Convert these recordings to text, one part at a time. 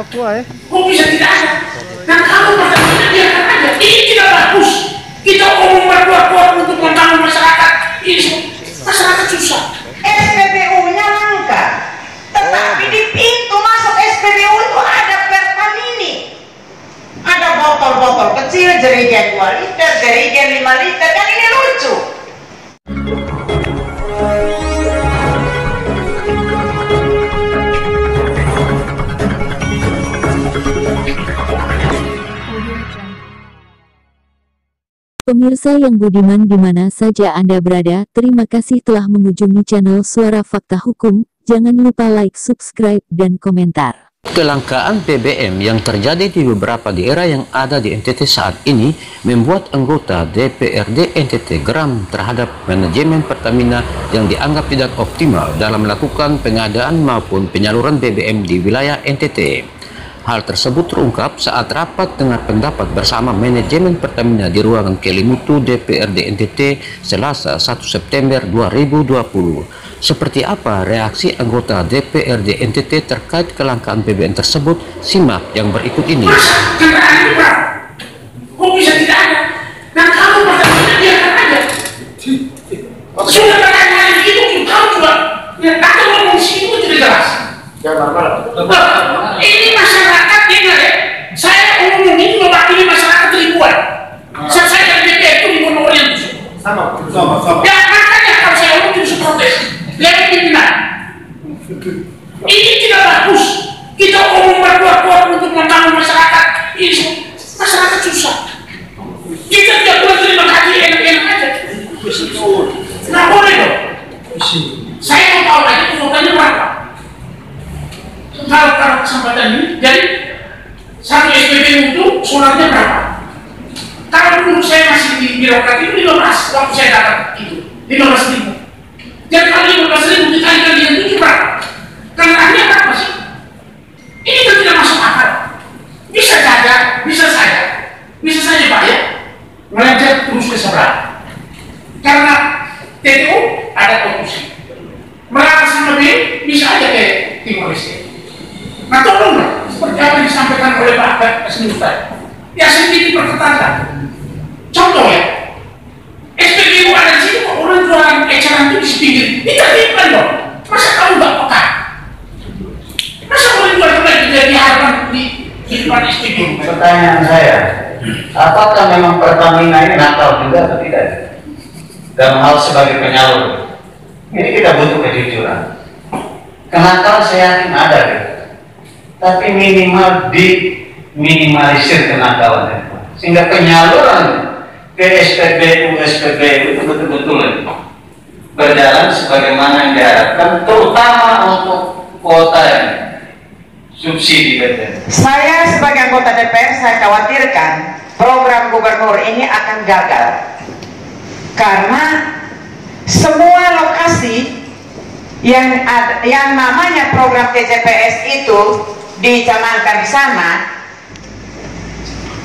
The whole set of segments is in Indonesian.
aqua ya. Kok bisa tidak ada? Nah kalau Pertamina biarkan aja, ini tidak bagus. Kita ngomong berkuat-kuat untuk membangun masyarakat, ini masyarakat susah. SPBU-nya langka, tetapi di pintu masuk SPBU itu ada Pertamini, ada botol-botol kecil, jerigen 2 liter, jerigen 5 liter, kan ini lucu. Pemirsa yang budiman di mana saja Anda berada, terima kasih telah mengunjungi channel Suara Fakta Hukum. Jangan lupa like, subscribe, dan komentar. Kelangkaan BBM yang terjadi di beberapa daerah yang ada di NTT saat ini membuat anggota DPRD NTT geram terhadap manajemen Pertamina yang dianggap tidak optimal dalam melakukan pengadaan maupun penyaluran BBM di wilayah NTT. Hal tersebut terungkap saat rapat dengar pendapat bersama manajemen Pertamina di ruangan Kelimutu DPRD NTT Selasa 1 September 2020. Seperti apa reaksi anggota DPRD NTT terkait kelangkaan BBM tersebut? Simak yang berikut ini. Masa kendaraan itu berapa? Kok bisa tidak ada? Nah kalau Pertamina biarkan aja. Sudah berkali-kali itu tahu juga. Ya kata ngomong sini itu tidak jelas. Ini masyarakat dengar ya. Saya ngomong ini mewakili masyarakat ribuan. Saya dari DPR itu ribuan orang yang sama. Ya makanya kalau saya ngomong itu protes. Lihat pimpinan. Ini tidak bagus. Kita ngomong berkuat-kuat untuk membangun masyarakat. Ini masyarakat susah. Kita tidak boleh terima kasih enak-enak aja. Nah boleh dong. Saya mau tahu lagi kebutuhannya berapa. Kalau kesempatan ini, jadi satu SPBU itu solarnya berapa? Kalau dulu saya masih di birokrat itu 15, waktu saya dapat itu 15.000. Jadi kalau 15.000 dikalikan dengan 7 berapa? Kendaranya berapa sih? Ini kan tidak masuk akal. Bisa jaga, bisa saja bayar, melenceng terus ke seberang. Karena TTU ada konfusi. Merata sama B bisa aja kayak Timor Leste. Nah tolonglah, seperti apa yang disampaikan oleh Pak Asmi tadi. Ya sedikit perketatkan. Contoh ya, SPBU ada di sini kok orang jualan eceran itu di pinggir. Ditertibkan dong. Masa kamu nggak peka? Masa orang jual itu jadi harapan di depan SPBU? Pertanyaan saya, apakah memang Pertamina ini nakal juga atau tidak? Dalam hal sebagai penyalur, ini kita butuh kejujuran. Kenakalan saya yakin ada gitu. Tapi minimal diminimalisir kenakalan sehingga penyaluran ke SPBU itu betul-betul berjalan sebagaimana yang diharapkan, terutama untuk kuota yang subsidi BBM. Saya sebagai anggota DPR, saya khawatirkan program gubernur ini akan gagal karena semua lokasi yang namanya program TJPS itu dicanangkan di sana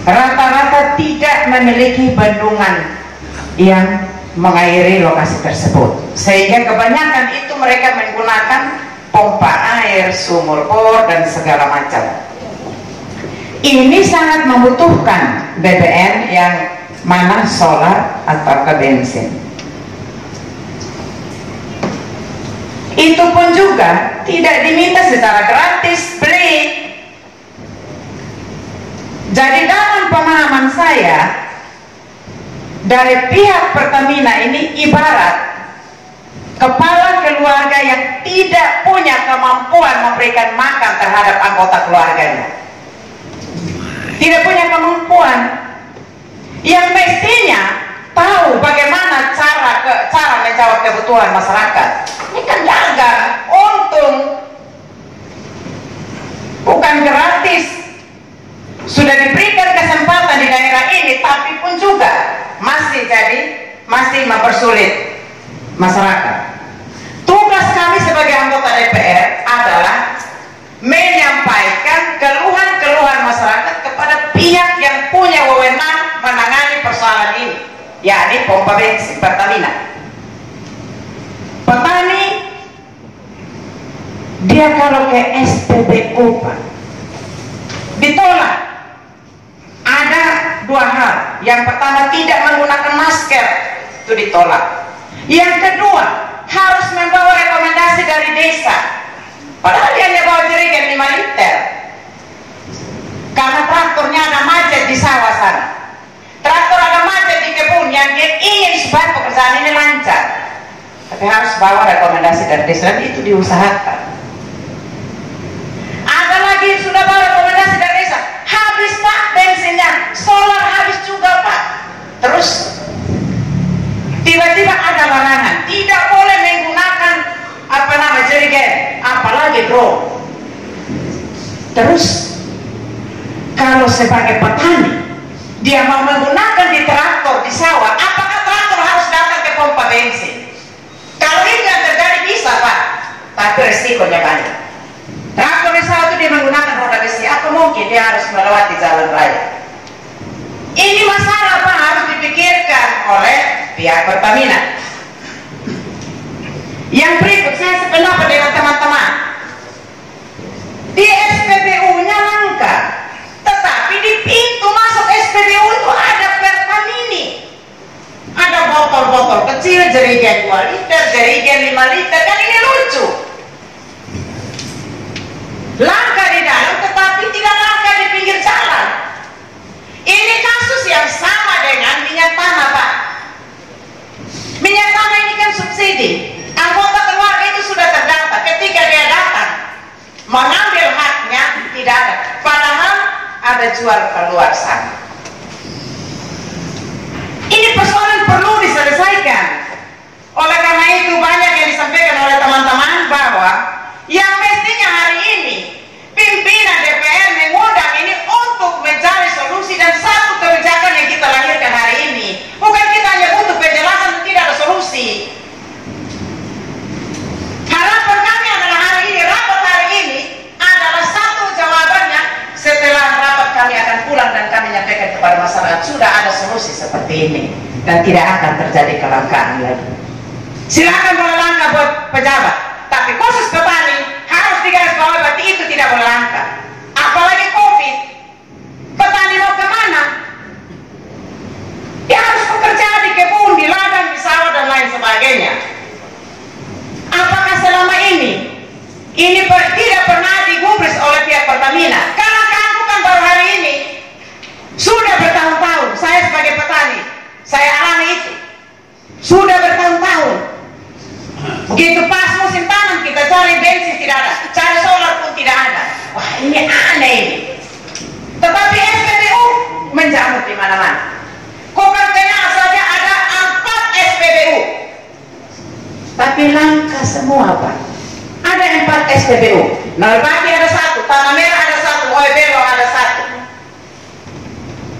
rata-rata tidak memiliki bendungan yang mengairi lokasi tersebut, sehingga kebanyakan itu mereka menggunakan pompa air, sumur bor, dan segala macam. Ini sangat membutuhkan BBM yang mana solar atau ke bensin. Itu pun juga tidak diminta secara gratis, beli. Jadi dalam pemahaman saya, dari pihak Pertamina ini ibarat kepala keluarga yang tidak punya kemampuan memberikan makan terhadap anggota keluarganya. Tidak punya kemampuan. Yang mestinya tahu bagaimana cara menjawab kebutuhan masyarakat. Ini kan dagang, untung, bukan gratis. Sudah diberikan kesempatan di daerah ini, tapi pun juga masih mempersulit masyarakat. Tugas kami sebagai anggota DPR adalah menyampaikan keluhan-keluhan masyarakat kepada pihak yang punya wewenang menangani persoalan ini, yakni pompa bensin Pertamina. Petani dia kalau ke SPBU Pak, ditolak. Ada dua hal. Yang pertama, tidak menggunakan masker, itu ditolak. Yang kedua, harus membawa rekomendasi dari desa, padahal dia hanya bawa jerigen 5 liter karena traktornya ada macet di sawah sana, traktor ada macet di kebun, yang dia ingin supaya pekerjaan ini lancar, tapi harus bawa rekomendasi dari desa, dan itu diusahakan. Ada lagi sudah bawa rekomendasi dari desa, habis pak bensinnya, solar habis juga pak, terus tiba-tiba ada larangan, tidak boleh menggunakan jerigen, apalagi drone. Terus kalau sebagai petani dia mau menggunakan di traktor di sawah, apakah traktor harus datang ke pompa bensin? Kalau itu yang terjadi bisa pak, tapi resikonya banyak. Traktor di sawah itu dia menggunakan roda besi, apa mungkin dia harus melewati jalan raya? Ini masalah pak, harus dipikirkan oleh pihak Pertamina. Yang berikut, saya sependapat dengan teman-teman, di SPBU-nya langka, tetapi di pintu masuk SPBU itu ada Pertamini, ada botol-botol kecil, jerigen 2 liter, jerigen 5 liter, kan ini lucu. Langka di dalam, tetapi tidak langka di pinggir jalan. Ini kasus yang sama dengan minyak tanah pak. Minyak tanah ini kan subsidi, anggota keluarga itu sudah terdaftar, ketika dia datang mengambil haknya tidak ada, padahal ada jual keluar sana. Ini persoalan perlu diselesaikan. Oleh karena itu banyak yang disampaikan oleh teman-teman bahwa yang mestinya hari ini pimpinan DPR mengundang ini untuk mencari solusi dan satu kebijakan yang kita lahirkan hari ini. Bukan kita hanya butuh penjelasan dan tidak ada solusi. Harapan kami adalah hari ini, rapat hari ini adalah satu jawabannya. Setelah rapat kami akan pulang dan kami menyampaikan kepada masyarakat sudah ada solusi seperti ini dan tidak akan terjadi kelangkaan lagi. Silakan boleh langka buat pejabat, tapi khusus petani harus digarisbawahi berarti itu tidak boleh langka. Apalagi COVID, petani mau kemana? Dia harus bekerja di kebun, di ladang, di sawah dan lain sebagainya. Apakah selama ini tidak pernah digubris oleh pihak Pertamina? Karena kamu kan baru hari ini, sudah bertahun-tahun saya sebagai petani, saya alami itu, sudah bertahun-tahun. Begitu pas musim tanam kita cari bensin tidak ada, cari solar pun tidak ada. Wah ini aneh ini. Tetapi SPBU menjamur di mana-mana. Kopertenya saja ada 4 SPBU, tapi langka semua pak. Ada 4 SPBU. Nolbaki ada 1, Tanah Merah ada 1, Oebelo ada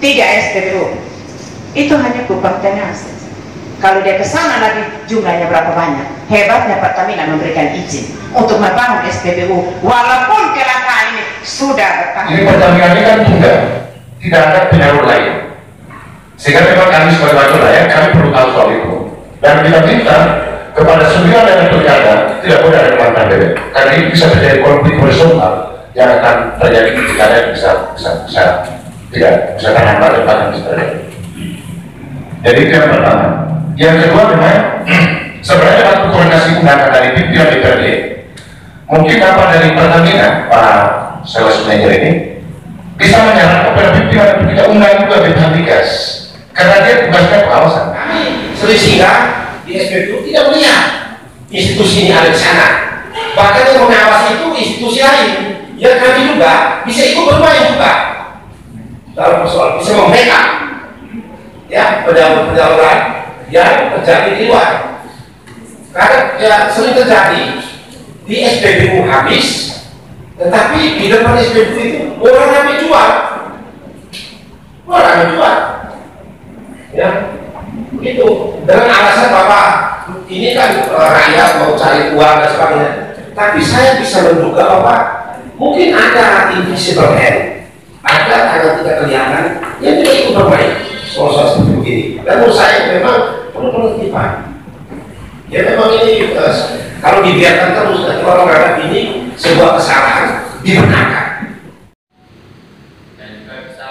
1. 3 SPBU. Itu hanya Kopertenya saja. Kalau dia ke sana lagi jumlahnya berapa banyak? Hebatnya Pertamina memberikan izin untuk membangun SPBU walaupun kelangkaan ini sudah bertahun. Ini Pertamina ini kan tunggal, tidak ada penyalur lain. Sehingga memang kami sebagai wakil rakyat kami perlu tahu soal itu. Dan kita minta kepada semua daerah pilkada tidak boleh ada kelangkaan BBM, karena ini bisa terjadi konflik horizontal yang akan terjadi di pilkada yang bisa terhambat dan bahkan bisa terjadi. Jadi itu yang pertama. Yang kedua memang sebenarnya waktu koordinasi undangan dari pimpinan DPRD, mungkin apa dari Pertamina Pak Sales Manager ini bisa menyarankan kepada pimpinan untuk kita undang juga BPH Migas, karena dia tugasnya pengawasan. Selisihnya di SPBU tidak punya institusi ini ada di sana, bahkan yang mengawasi itu institusi lain. Ya kami juga bisa ikut bermain juga dalam persoalan, bisa membackup ya pejabat-pejabat yang terjadi di luar. Karena ya sering terjadi di SPBU habis, tetapi di depan SPBU itu orang ramai jual, ya begitu dengan alasan bahwa ini kan rakyat mau cari uang dan sebagainya. Tapi saya bisa menduga bahwa mungkin ada invisible hand, ada tangan tidak kelihatan yang tidak ikut bermain soal seperti begini. Dan menurut saya memang perlu penertiban. Ya memang ini kalau dibiarkan terus nanti orang menganggap ini sebuah kesalahan, dibenarkan. dan juga bisa